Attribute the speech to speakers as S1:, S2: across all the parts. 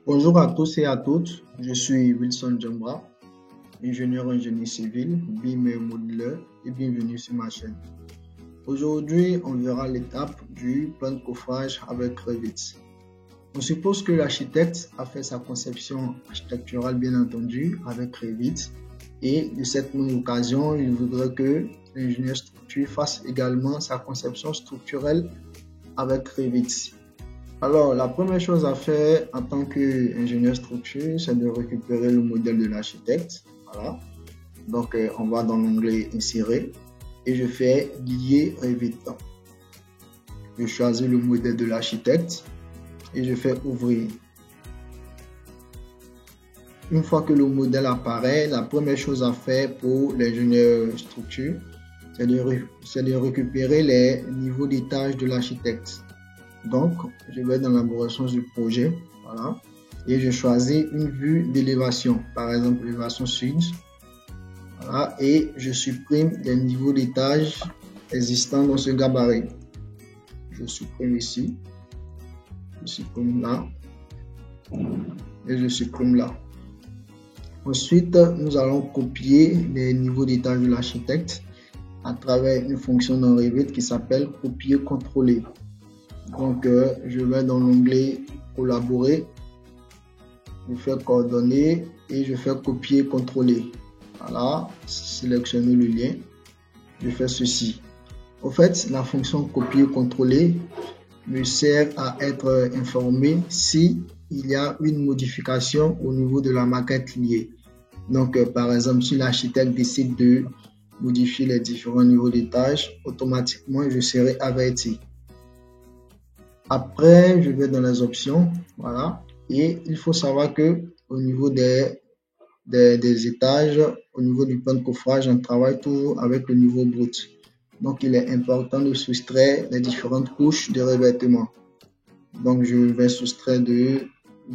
S1: Bonjour à tous et à toutes, je suis Wilson Djambra, ingénieur en génie civil, BIM et modeleur et bienvenue sur ma chaîne. Aujourd'hui, on verra l'étape du plan de coffrage avec Revit. On suppose que l'architecte a fait sa conception architecturale bien entendu avec Revit et de cette même occasion, il voudrait que l'ingénieur structure fasse également sa conception structurelle avec Revit. Alors, la première chose à faire en tant qu'ingénieur structure, c'est de récupérer le modèle de l'architecte. Voilà. Donc, on va dans l'onglet Insérer et je fais Lier Revit. Je choisis le modèle de l'architecte et je fais Ouvrir. Une fois que le modèle apparaît, la première chose à faire pour l'ingénieur structure, c'est de récupérer les niveaux d'étage de l'architecte. Donc, je vais dans l'élaboration du projet, voilà, et je choisis une vue d'élévation, par exemple l'élévation sud, voilà, et je supprime les niveaux d'étage existants dans ce gabarit. Je supprime ici, je supprime là, et je supprime là. Ensuite, nous allons copier les niveaux d'étage de l'architecte à travers une fonction dans Revit qui s'appelle copier-coller. Donc, je vais dans l'onglet collaborer, je fais coordonnées et je fais copier-coller. Voilà, sélectionner le lien, je fais ceci. Au fait, la fonction copier-coller me sert à être informé si il y a une modification au niveau de la maquette liée. Donc, par exemple, si l'architecte décide de modifier les différents niveaux d'étage, automatiquement, je serai averti. Après, je vais dans les options, voilà, et il faut savoir que au niveau des étages, au niveau du plan de coffrage, on travaille toujours avec le niveau brut. Donc, il est important de soustraire les différentes couches de revêtement. Donc, je vais soustraire de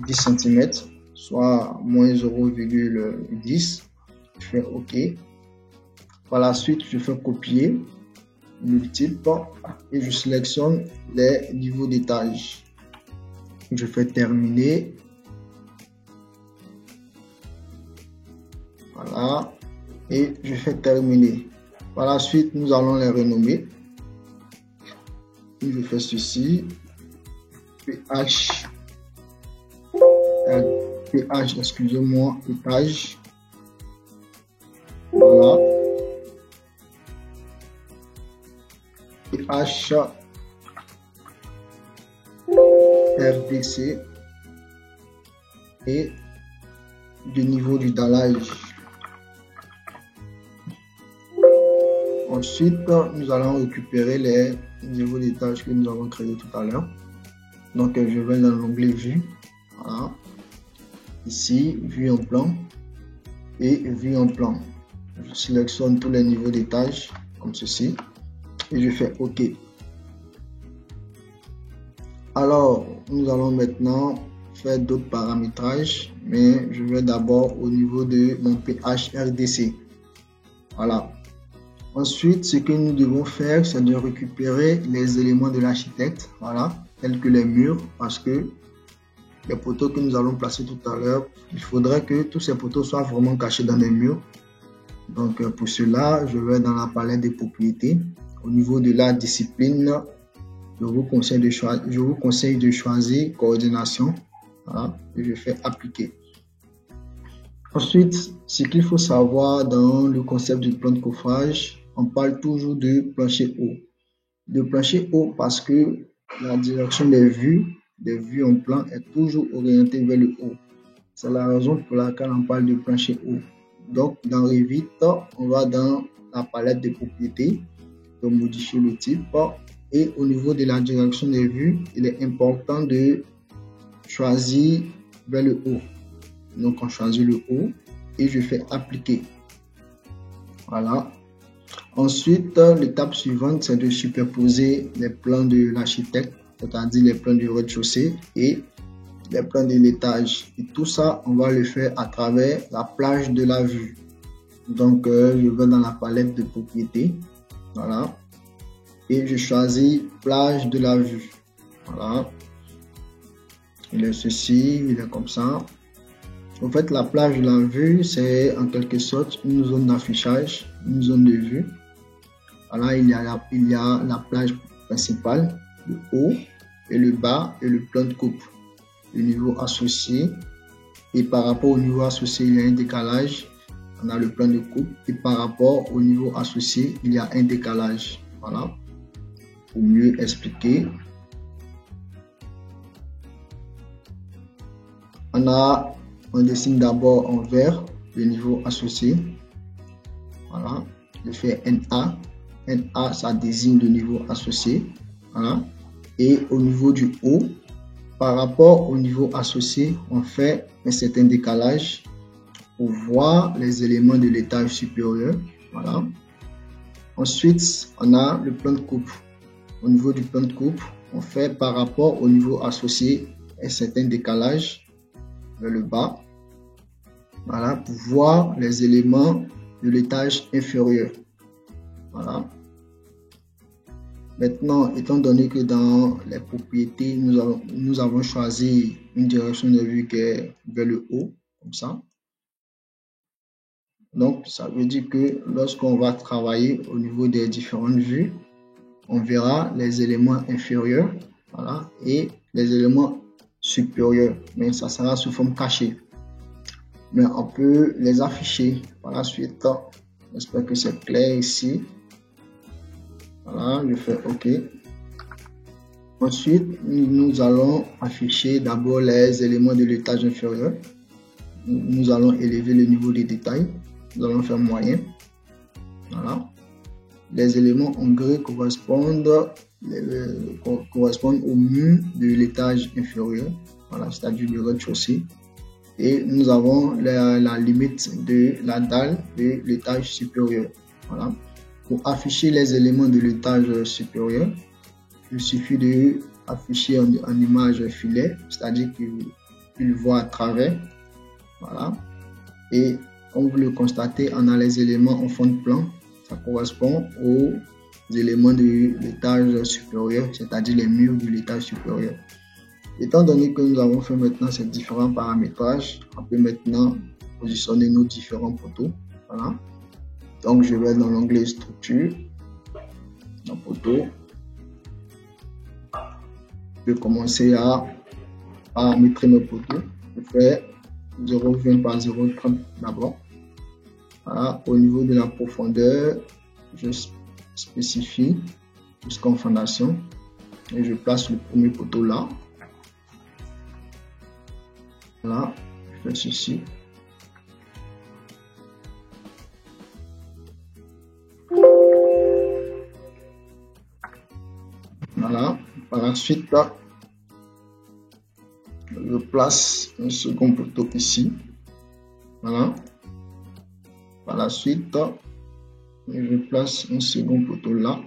S1: 10 cm, soit moins 0,10. Je fais OK. Par la suite, je fais copier, multiple, et je sélectionne les niveaux d'étage. Je fais terminer. Voilà. Et je fais terminer. Par la suite, nous allons les renommer. Et je fais ceci. PH, excusez-moi, étage. Voilà. PH RDC et du niveau du dallage. Ensuite, nous allons récupérer les niveaux d'étage que nous avons créés tout à l'heure. Donc, je vais dans l'onglet Vue. Voilà. Ici, Vue en plan et Vue en plan. Je sélectionne tous les niveaux d'étage comme ceci et je fais OK. Alors, nous allons maintenant faire d'autres paramétrages, mais je vais d'abord au niveau de mon PHRDC. Voilà. Ensuite, ce que nous devons faire, c'est de récupérer les éléments de l'architecte, voilà, tels que les murs, parce que les poteaux que nous allons placer tout à l'heure, il faudrait que tous ces poteaux soient vraiment cachés dans les murs. Donc, pour cela, je vais dans la palette des propriétés. Au niveau de la discipline, je vous conseille de choisir coordination. Voilà, et je fais appliquer. Ensuite, ce qu'il faut savoir dans le concept du plan de coffrage, on parle toujours de plancher haut. De plancher haut parce que la direction des vues en plan est toujours orientée vers le haut. C'est la raison pour laquelle on parle de plancher haut. Donc, dans Revit, on va dans la palette des propriétés, donc modifier le type. Et au niveau de la direction des vues, il est important de choisir vers le haut. Donc, on choisit le haut et je fais appliquer. Voilà. Ensuite, l'étape suivante, c'est de superposer les plans de l'architecte, c'est-à-dire les plans du rez-de-chaussée et les plans de l'étage. Et tout ça, on va le faire à travers la plage de la vue. Donc, je vais dans la palette de propriétés. Voilà. Et je choisis plage de la vue. Voilà. il est ceci, il est comme ça. En fait, la plage de la vue, c'est en quelque sorte une zone d'affichage, une zone de vue. Voilà, il y a la plage principale, le haut et le bas et le plan de coupe. Le niveau associé. Et par rapport au niveau associé, il y a un décalage. On a le plan de coupe. Et par rapport au niveau associé, il y a un décalage. Voilà. Pour mieux expliquer. On dessine d'abord en vert le niveau associé. Voilà. Je fais NA. NA, ça désigne le niveau associé. Voilà. Et au niveau du haut, par rapport au niveau associé, on fait un certain décalage pour voir les éléments de l'étage supérieur. Voilà. Ensuite, on a le plan de coupe. Au niveau du plan de coupe, on fait par rapport au niveau associé un certain décalage vers le bas. Voilà, pour voir les éléments de l'étage inférieur. Voilà. Maintenant, étant donné que dans les propriétés, nous avons choisi une direction de vue qui est vers le haut, comme ça. Donc, ça veut dire que lorsqu'on va travailler au niveau des différentes vues, on verra les éléments inférieurs, voilà, et les éléments supérieurs. Mais ça sera sous forme cachée. Mais on peut les afficher par la suite. J'espère que c'est clair ici. Voilà, je fais OK. Ensuite, nous allons afficher d'abord les éléments de l'étage inférieur. Nous allons élever le niveau de détail. Nous allons faire moyen. Voilà. Les éléments en gris correspondent au mur de l'étage inférieur. Voilà, c'est-à-dire du rez-de-chaussée. Et nous avons la limite de la dalle de l'étage supérieur. Voilà. Pour afficher les éléments de l'étage supérieur, il suffit de afficher en image filet, c'est-à-dire qu'il voit à travers. Voilà. Et comme vous le constatez, on a les éléments en fond de plan. Ça correspond aux éléments de l'étage supérieur, c'est-à-dire les murs de l'étage supérieur. Étant donné que nous avons fait maintenant ces différents paramétrages, on peut maintenant positionner nos différents poteaux. Voilà. Donc, je vais dans l'onglet structure, dans poteau. Je vais commencer à paramétrer mes poteaux. Je fais 0,20 par 0,30 d'abord. Voilà. Au niveau de la profondeur, je spécifie jusqu'en fondation et je place le premier poteau là. Voilà, je fais ceci. Voilà, par la suite, je place un second poteau ici. Voilà. Par la suite, je place un second poteau là.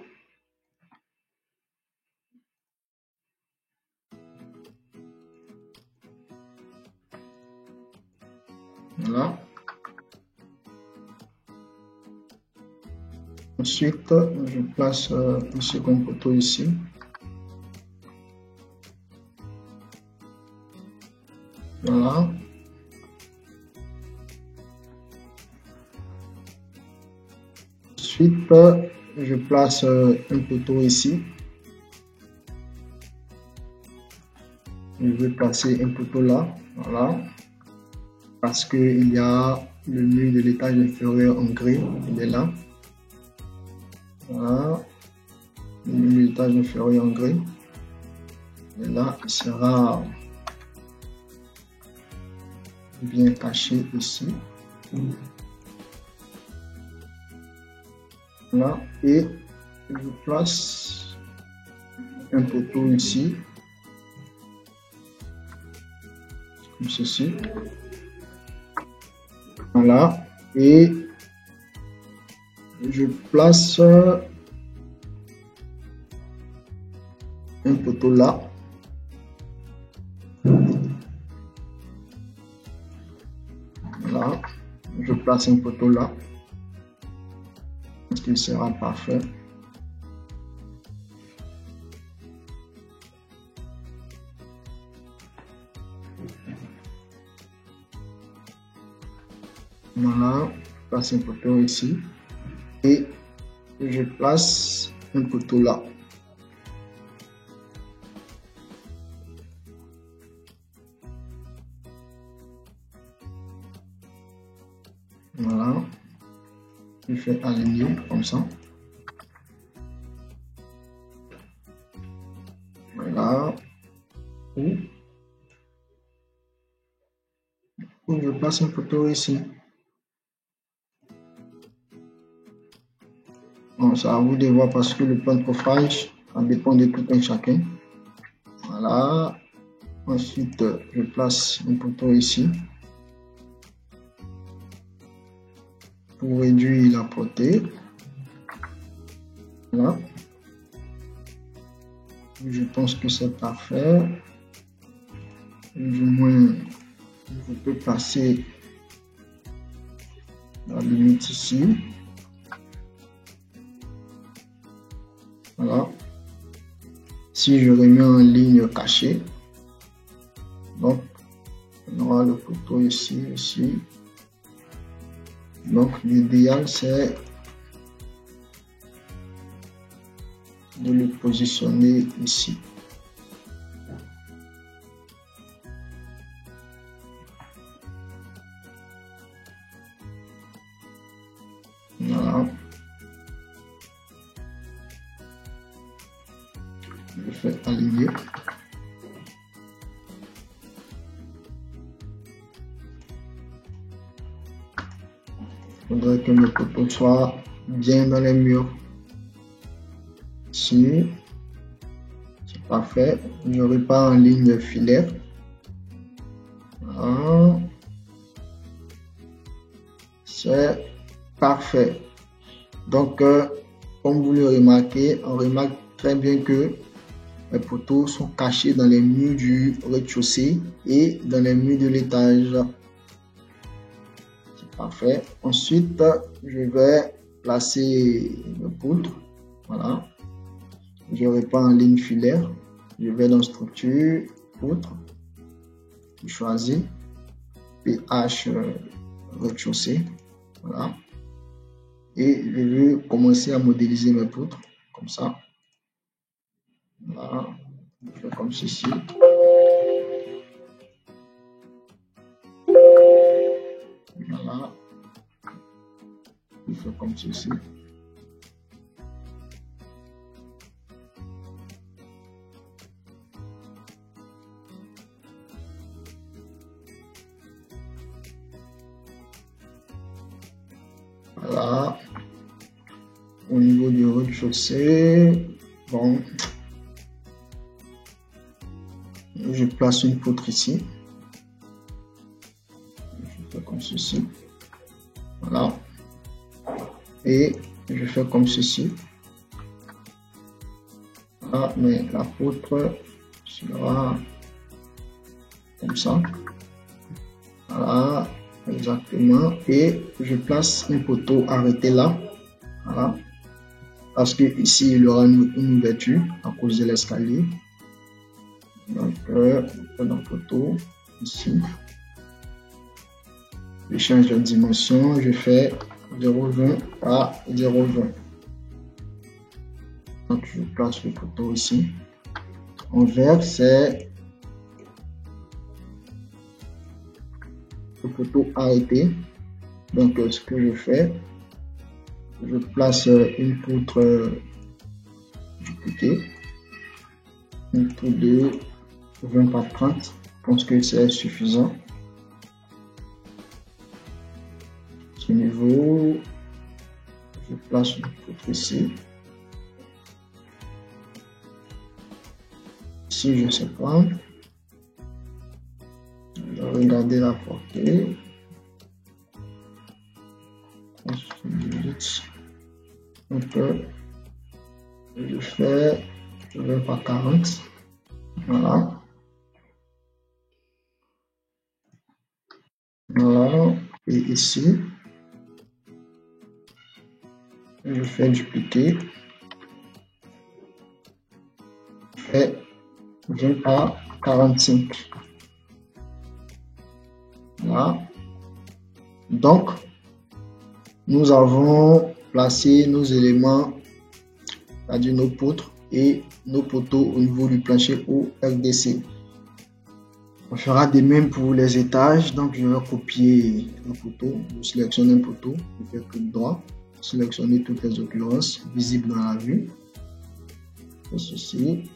S1: Voilà. Ensuite, je place un second poteau ici. Voilà. Ensuite, je place un poteau ici. Je vais placer un poteau là. Voilà. Parce qu'il y a le mur de l'étage inférieur en gris. Il est là. Voilà. Le mur de l'étage inférieur en gris. Et là, il sera bien caché ici. Voilà. Et je place un poteau ici. Comme ceci. Voilà. Et je place un poteau là. Voilà. Je place un poteau là. Est-ce qu'il sera parfait? Voilà, je place un poteau ici et je place un poteau là. Voilà, je fais aligner comme ça. Voilà, et je place un poteau ici. Bon, c'est à vous de voir parce que le plan de coffrage, ça dépend de tout un chacun. Voilà. Ensuite, je place un poteau ici pour réduire la portée. Voilà. Je pense que c'est parfait. Du moins, je peux passer la limite ici. Voilà. Si je remets en ligne cachée, donc on aura le poteau ici, ici. Donc l'idéal c'est de le positionner ici. Voilà. Je fais aligner. Il faudrait que le poteau soit bien dans les murs. Ici, c'est parfait. Je n'aurai pas en ligne filaire. Voilà. C'est parfait. Donc, comme vous le remarquez, on remarque très bien que les poteaux sont cachés dans les murs du rez-de-chaussée et dans les murs de l'étage. C'est parfait. Ensuite, je vais placer le poutre. Voilà. Je ne vais pas en ligne filaire. Je vais dans structure, poutre. Je choisis PH rez-de-chaussée. Voilà. Et je veux commencer à modéliser mes poutres comme ça. Voilà. Je fais comme ceci. Voilà. Je fais comme ceci. Voilà. Au niveau du rez-de-chaussée, bon, je place une poutre ici. Je fais comme ceci. Voilà. Et je fais comme ceci. Voilà, mais la poutre sera comme ça. Voilà, exactement. Et je place un poteau arrêté là. Voilà. Parce que ici, il y aura une ouverture à cause de l'escalier. Donc, on fait un poteau ici. Je change de dimension. Je fais 0,20 à 0,20. Donc, je place le poteau ici. En vert, c'est le poteau arrêté. Donc, ce que je fais, je place une poutre dupliquée, une poutre de 20 par 30. Je pense que c'est suffisant. Ce niveau, je place une poutre ici. Ici, je ne sais pas. Je vais regarder la portée. Donc, je fais 20 par 40. Voilà. Voilà. Et ici, je fais dupliquer. Je fais 20 par 45. Voilà. Donc, nous avons placé nos éléments, c'est-à-dire nos poutres et nos poteaux au niveau du plancher ou LDC. On fera de même pour les étages. Donc, je vais copier un poteau. Je sélectionne un poteau. Je fais clic droit. Sélectionner toutes les occurrences visibles dans la vue. Je fais ceci.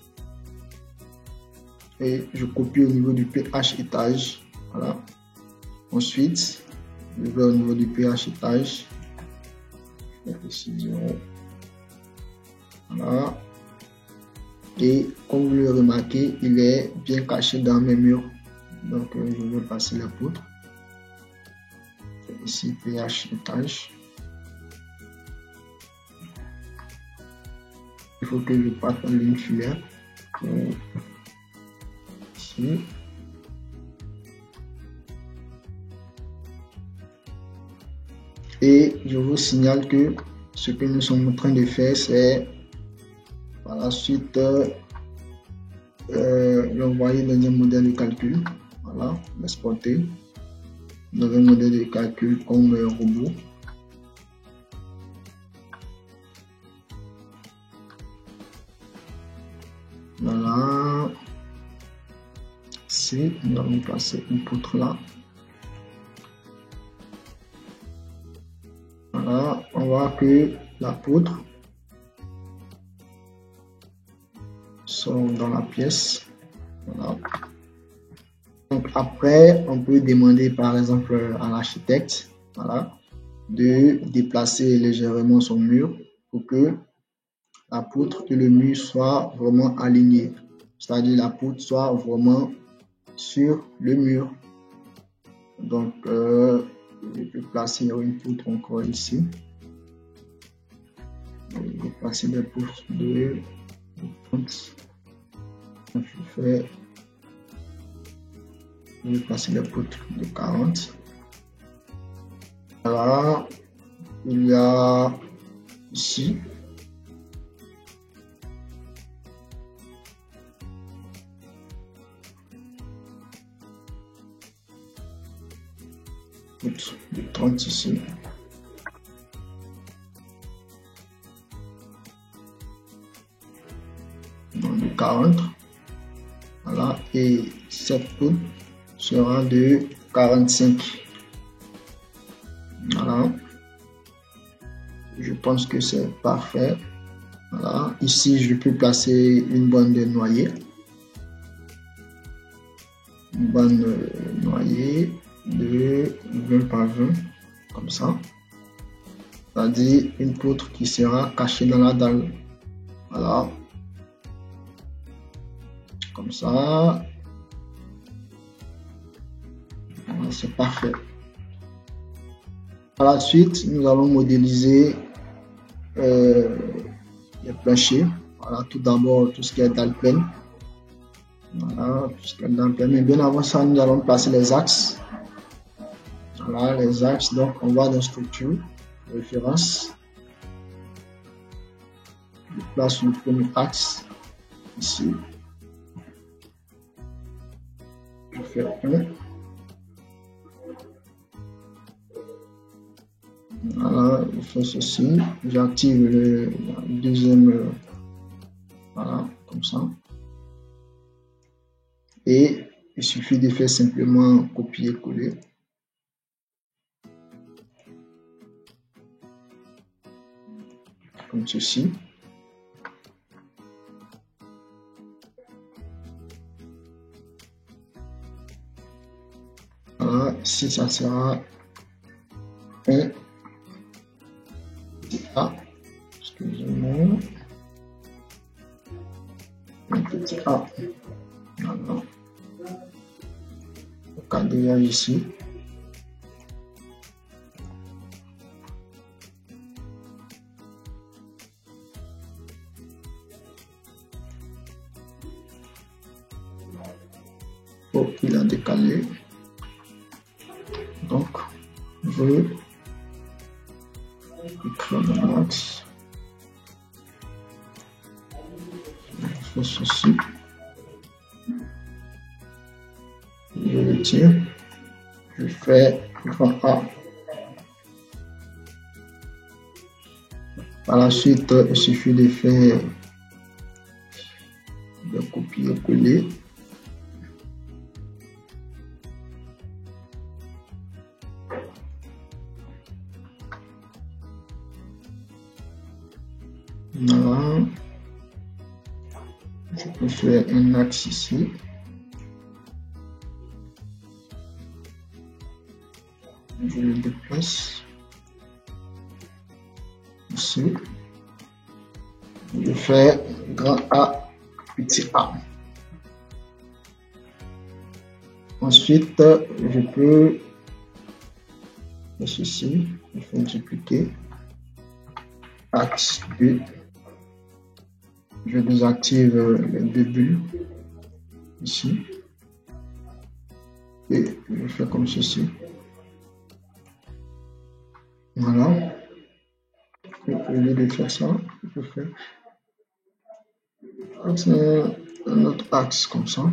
S1: Et je copie au niveau du PH étage. Voilà. Ensuite, je vais au niveau du PH étage. Je fais ici 0. Voilà. Et comme vous le remarquez, il est bien caché dans mes murs. Donc, je vais passer la poutre. Ici, PH étage. Il faut que je passe en ligne filaire. Ici. Et je vous signale que ce que nous sommes en train de faire, c'est par la suite l'envoyer dans un modèle de calcul. Voilà, l'exporter dans un modèle de calcul comme robot. Voilà. Ici, nous allons placer une poutre là. Voilà, on voit que la poutre sont dans la pièce. Voilà. Donc après, on peut demander par exemple à l'architecte, voilà, de déplacer légèrement son mur pour que la poutre et le mur soient vraiment alignés. C'est-à-dire la poutre soit vraiment sur le mur. Donc, je peux placer une poutre encore ici. Je vais placer des poutres de 30. Je vais placer des poutres de 40. Voilà. Il y a ici. De 30 ici. Donc de 40. Voilà. Et cette poutre sera de 45. Voilà. Je pense que c'est parfait. Voilà. Ici, je peux placer une bande de noyer. Une bande noyer de 20 par 20, comme ça. C'est-à-dire une poutre qui sera cachée dans la dalle. Voilà. Comme ça. Voilà, c'est parfait. Par la suite, nous allons modéliser les planchers. Voilà, tout d'abord, tout ce qui est dalle pleine. Voilà, tout ce qui est dalle pleine. Mais bien avant ça, nous allons placer les axes. Voilà, les axes. Donc, on va dans structure, référence. Je place le premier axe ici. Je fais 1. Voilà, je fais ceci. J'active le deuxième. Voilà, comme ça. Et il suffit de faire simplement copier-coller. Comme ceci. Voilà, ici ça sera un petit A. Excusez-moi. Un petit A. Voilà. Le quadrillage ici. Oh, il a décalé. Donc, je écrire le max. Je fais ceci. Je retire. Je fais grand A Par la suite, il suffit de faire de copier-coller. Voilà. Je peux faire un axe ici. Je le déplace ici. Je fais grand A, petit a. Ensuite, je peux faire ceci. Je fais dupliquer. Axe 2. Je désactive les deux bulles ici. Et je fais comme ceci. Voilà. Au lieu de faire ça, je peux faire un autre axe comme ça.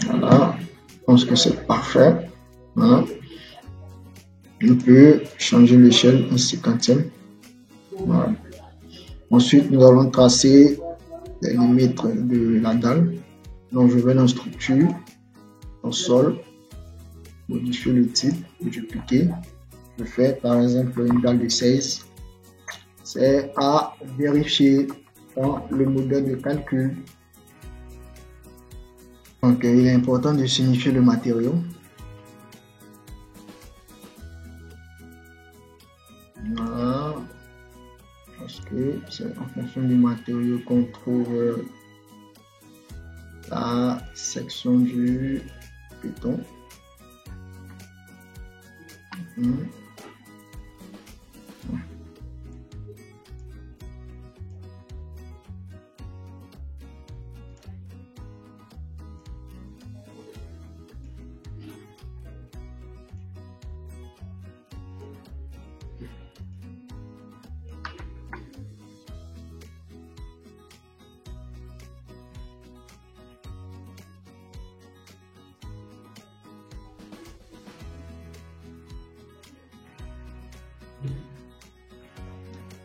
S1: Voilà, je pense que c'est parfait. Voilà. Je peux changer l'échelle en 50e. Voilà. Ensuite, nous allons tracer les limites de la dalle. Donc, je vais dans structure, au sol, modifier le type, dupliquer. Je fais par exemple une dalle de 16. C'est à vérifier dans le modèle de calcul. Donc, il est important de signifier le matériau. Voilà. Parce que c'est en fonction du matériau qu'on trouve la section du béton.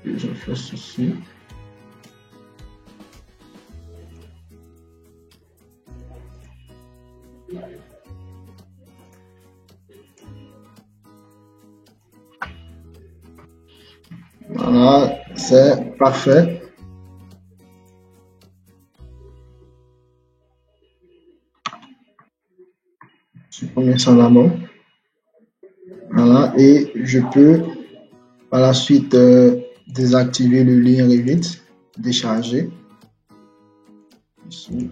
S1: Et je fais ceci. Voilà, c'est parfait. Je peux mettre ça là-bas. Voilà, et je peux par la suite désactiver le lien Revit, décharger. Ici,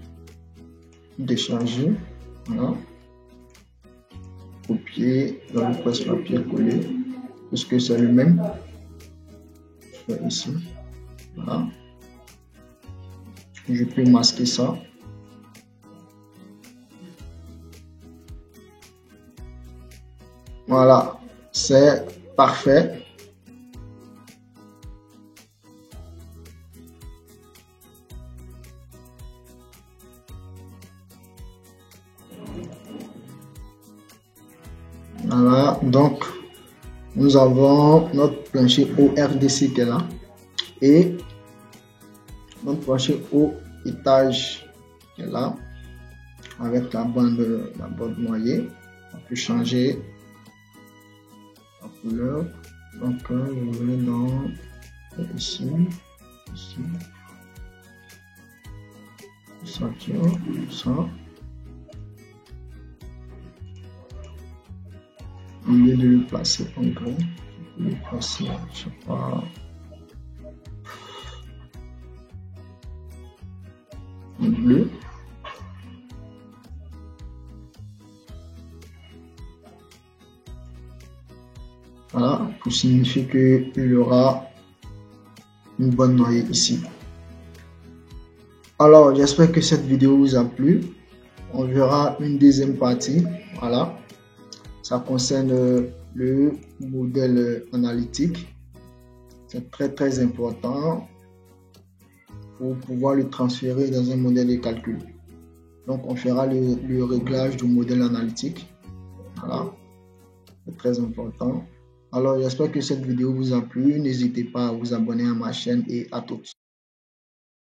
S1: décharger. Voilà. Copier dans le presse-papier, coller, puisque c'est le même. Je fais ici. Voilà. Je peux masquer ça. Voilà, c'est parfait. Voilà, donc nous avons notre plancher ORDC qui est là et notre plancher au étage qui est là avec la bande noyée. On peut changer la couleur. Donc je vais dans ici, ça tient, ça. Au lieu de le placer en gris, je peux le placer, je sais pas, en bleu. Voilà, pour signifier qu'il y aura une bonne noyée ici. Alors, j'espère que cette vidéo vous a plu. On verra une deuxième partie. Voilà. Ça concerne le modèle analytique. C'est très important pour pouvoir le transférer dans un modèle de calcul. Donc, on fera le réglage du modèle analytique. Voilà, c'est très important. Alors, j'espère que cette vidéo vous a plu. N'hésitez pas à vous abonner à ma chaîne et à toutes.